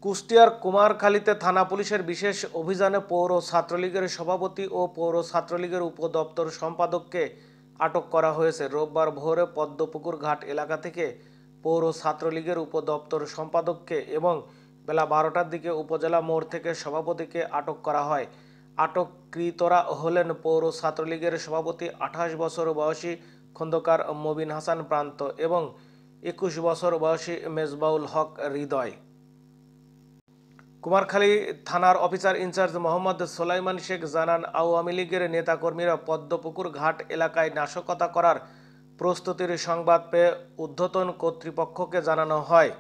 কুষ্টিয়ার কুমারখালীতে থানা পুলিশের বিশেষ অভিযানে পৌর ছাত্রলীগের সভাপতি ও পৌর ছাত্রলীগের উপদপ্তর সম্পাদককে আটক করা হয়েছে। রোববার ভোরে পদ্মপুকুর ঘাট এলাকা থেকে পৌর ছাত্রলীগের উপদপ্তর সম্পাদককে এবং বেলা 12টার দিকে উপজেলা মোড় থেকে সভাপতিকে আটক করা হয়। আটককৃতরা হলেন পৌর ছাত্রলীগের সভাপতি 28 বছর বয়সী খন্দকার মবিন হাসান প্রান্ত এবং 21 বছর বয়সী মেজবাউল হক হৃদয়। কুমারখালী থানার অফিসার ইনচার্জ মোহাম্মদ সোলাইমান শেখ জানান, আওয়ামী লীগের নেতাকর্মীরা পদ্মপুকুর ঘাট এলাকায় নাশকতা করার প্রস্তুতির সংবাদ পেয়ে ঊর্ধ্বতন কর্তৃপক্ষকে জানানো হয়।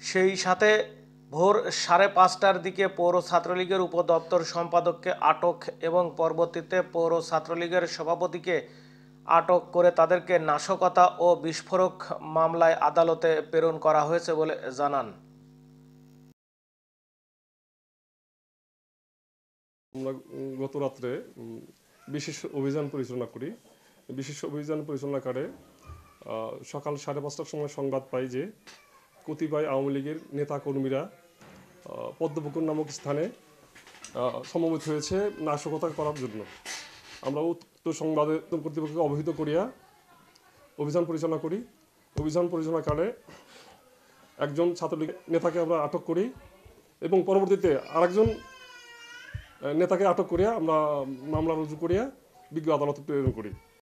সেই সাথে ভোর 5:30টার দিকে পৌর ছাত্রলীগের উপদপ্তর সম্পাদককে আটক এবং পরবর্তীতে পৌর ছাত্রলীগের সভাপতিকে আটক করে তাদেরকে নাশকতা ও বিস্ফোরক মামলায় আদালতে প্রেরণ করা হয়েছে বলে জানান। আমরা গত রাত্রে বিশেষ অভিযান পরিচালনা করি। বিশেষ অভিযান পরিচালনাকারে সকাল 5:30টার সময় সংবাদ পাই যে কতিপয় আওয়ামী লীগের নেতাকর্মীরা পদ্মপুকুর নামক স্থানে সমবেত হয়েছে নাশকতা করার জন্য। আমরা উক্ত সংবাদে কর্তৃপক্ষকে অবহিত করিয়া অভিযান পরিচালনা করি। অভিযান পরিচালনাকালে একজন ছাত্রলীগ নেতাকে আমরা আটক করি এবং পরবর্তীতে আরেকজন নেতাকে আটক করিয়া আমরা মামলা রুজু করিয়া বিজ্ঞ আদালতে প্রেরণ করি।